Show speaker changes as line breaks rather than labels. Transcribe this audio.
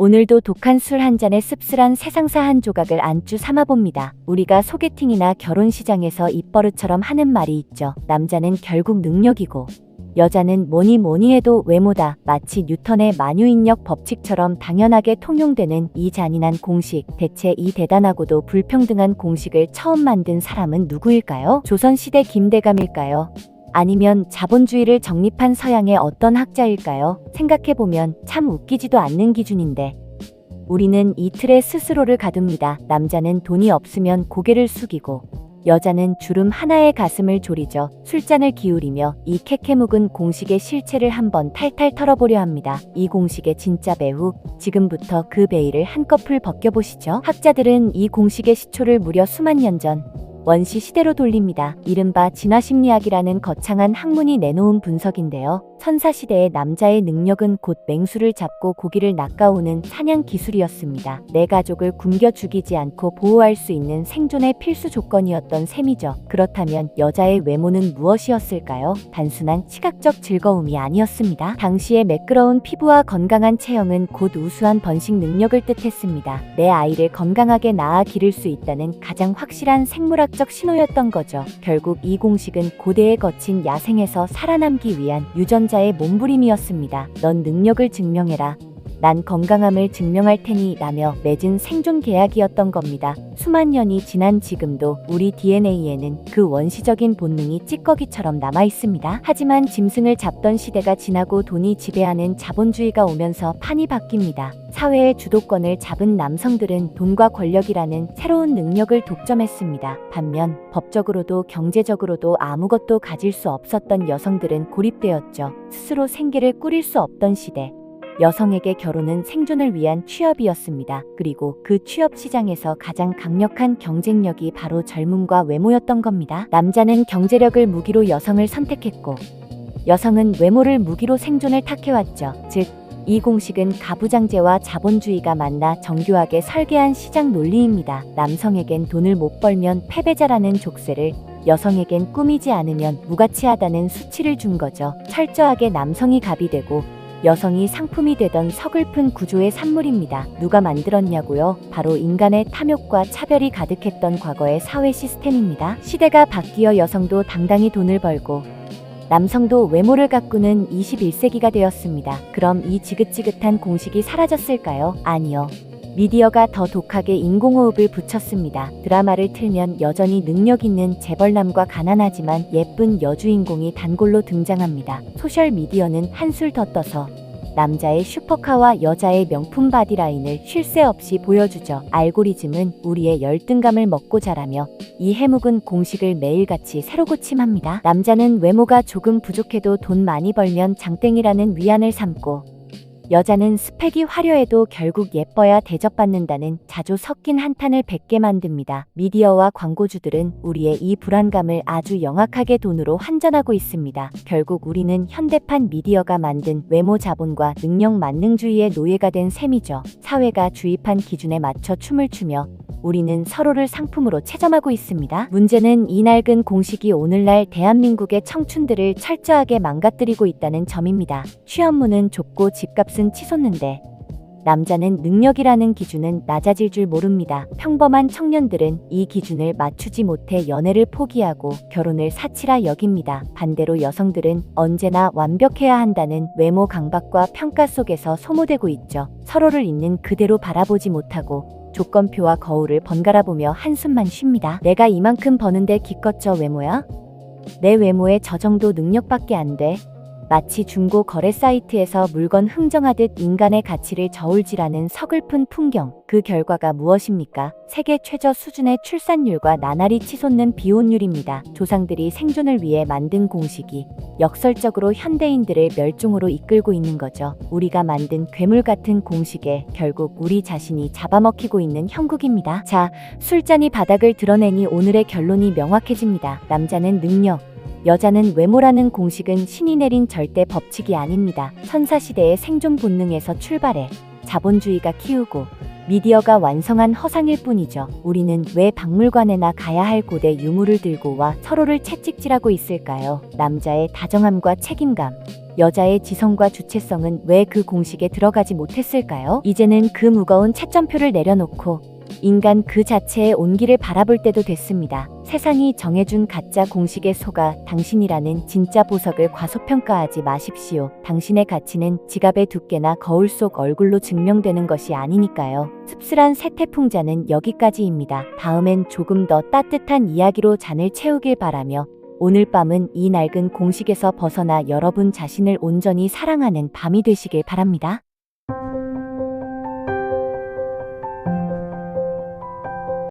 오늘도 독한 술 한 잔에 씁쓸한 세상사 한 조각을 안주 삼아봅니다. 우리가 소개팅이나 결혼 시장에서 입버릇처럼 하는 말이 있죠. 남자는 결국 능력이고 여자는 뭐니 해도 외모다. 마치 뉴턴의 만유인력 법칙처럼 당연하게 통용되는 이 잔인한 공식. 대체 이 대단하고도 불평등한 공식을 처음 만든 사람은 누구일까요? 조선시대 김대감일까요? 아니면 자본주의를 정립한 서양의 어떤 학자일까요? 생각해보면 참 웃기지도 않는 기준인데 우리는 이 틀에 스스로를 가둡니다. 남자는 돈이 없으면 고개를 숙이고 여자는 주름 하나에 가슴을 졸이죠. 술잔을 기울이며 이 캐캐묵은 공식의 실체를 한번 탈탈 털어보려 합니다. 이 공식의 진짜 배후, 지금부터 그 베일을 한꺼풀 벗겨보시죠. 학자들은 이 공식의 시초를 무려 수만 년 전 원시 시대로 돌립니다. 이른바 진화심리학이라는 거창한 학문이 내놓은 분석인데요. 선사시대의 남자의 능력은 곧 맹수를 잡고 고기를 낚아오는 사냥 기술이었습니다. 내 가족을 굶겨 죽이지 않고 보호할 수 있는 생존의 필수 조건이었던 셈이죠. 그렇다면 여자의 외모는 무엇이었을까요? 단순한 시각적 즐거움이 아니었습니다. 당시의 매끄러운 피부와 건강한 체형은 곧 우수한 번식 능력을 뜻했습니다. 내 아이를 건강하게 낳아 기를 수 있다는 가장 확실한 생물학적 신호였던 거죠. 결국 이 공식은 고대의 거친 야생에서 살아남기 위한 유전자의 몸부림이었습니다. 넌 능력을 증명해라. 난 건강함을 증명할 테니 라며 맺은 생존 계약이었던 겁니다. 수만 년이 지난 지금도 우리 DNA에는 그 원시적인 본능이 찌꺼기처럼 남아있습니다. 하지만 짐승을 잡던 시대가 지나고 돈이 지배하는 자본주의가 오면서 판이 바뀝니다. 사회의 주도권을 잡은 남성들은 돈과 권력이라는 새로운 능력을 독점했습니다. 반면 법적으로도 경제적으로도 아무것도 가질 수 없었던 여성들은 고립되었죠. 스스로 생계를 꾸릴 수 없던 시대. 여성에게 결혼은 생존을 위한 취업이었습니다. 그리고 그 취업 시장에서 가장 강력한 경쟁력이 바로 젊음과 외모였던 겁니다. 남자는 경제력을 무기로 여성을 선택했고 여성은 외모를 무기로 생존을 택해왔죠. 즉, 이 공식은 가부장제와 자본주의가 만나 정교하게 설계한 시장 논리입니다. 남성에겐 돈을 못 벌면 패배자라는 족쇄를, 여성에겐 꾸미지 않으면 무가치하다는 수치를 준 거죠. 철저하게 남성이 갑이 되고 여성이 상품이 되던 서글픈 구조의 산물입니다. 누가 만들었냐고요? 바로 인간의 탐욕과 차별이 가득했던 과거의 사회 시스템입니다. 시대가 바뀌어 여성도 당당히 돈을 벌고 남성도 외모를 가꾸는 21세기가 되었습니다. 그럼 이 지긋지긋한 공식이 사라졌을까요? 아니요. 미디어가 더 독하게 인공호흡을 붙였습니다. 드라마를 틀면 여전히 능력 있는 재벌남과 가난하지만 예쁜 여주인공이 단골로 등장합니다. 소셜미디어는 한술 더 떠서 남자의 슈퍼카와 여자의 명품 바디라인을 쉴 새 없이 보여주죠. 알고리즘은 우리의 열등감을 먹고 자라며 이 해묵은 공식을 매일같이 새로 고침합니다. 남자는 외모가 조금 부족해도 돈 많이 벌면 장땡이라는 위안을 삼고 여자는 스펙이 화려해도 결국 예뻐야 대접받는다는 자주 섞인 한탄을 뱉게 만듭니다. 미디어와 광고주들은 우리의 이 불안감을 아주 영악하게 돈으로 환전하고 있습니다. 결국 우리는 현대판 미디어가 만든 외모 자본과 능력 만능주의의 노예가 된 셈이죠. 사회가 주입한 기준에 맞춰 춤을 추며 우리는 서로를 상품으로 채점하고 있습니다. 문제는 이 낡은 공식이 오늘날 대한민국의 청춘들을 철저하게 망가뜨리고 있다는 점입니다. 취업문은 좁고 집값은 치솟는데 남자는 능력이라는 기준은 낮아질 줄 모릅니다. 평범한 청년들은 이 기준을 맞추지 못해 연애를 포기하고 결혼을 사치라 여깁니다. 반대로 여성들은 언제나 완벽해야 한다는 외모 강박과 평가 속에서 소모되고 있죠. 서로를 있는 그대로 바라보지 못하고 조건표와 거울을 번갈아 보며 한숨만 쉽니다. 내가 이만큼 버는데 기껏 저 외모야? 내 외모에 저 정도 능력밖에 안 돼. 마치 중고 거래 사이트에서 물건 흥정하듯 인간의 가치를 저울질하는 서글픈 풍경. 그 결과가 무엇입니까? 세계 최저 수준의 출산율과 나날이 치솟는 비혼율입니다. 조상들이 생존을 위해 만든 공식이 역설적으로 현대인들을 멸종으로 이끌고 있는 거죠. 우리가 만든 괴물 같은 공식에 결국 우리 자신이 잡아먹히고 있는 형국입니다. 자, 술잔이 바닥을 드러내니 오늘의 결론이 명확해집니다. 남자는 능력, 여자는 외모라는 공식은 신이 내린 절대 법칙이 아닙니다. 선사시대의 생존 본능에서 출발해 자본주의가 키우고 미디어가 완성한 허상일 뿐이죠. 우리는 왜 박물관에나 가야 할 고대 유물을 들고 와 서로를 채찍질하고 있을까요? 남자의 다정함과 책임감, 여자의 지성과 주체성은 왜 그 공식에 들어가지 못했을까요? 이제는 그 무거운 채점표를 내려놓고 인간 그 자체의 온기를 바라볼 때도 됐습니다. 세상이 정해준 가짜 공식에 속아 당신이라는 진짜 보석을 과소평가하지 마십시오. 당신의 가치는 지갑의 두께나 거울 속 얼굴로 증명되는 것이 아니니까요. 씁쓸한 새태풍자는 여기까지입니다. 다음엔 조금 더 따뜻한 이야기로 잔을 채우길 바라며 오늘 밤은 이 낡은 공식에서 벗어나 여러분 자신을 온전히 사랑하는 밤이 되시길 바랍니다.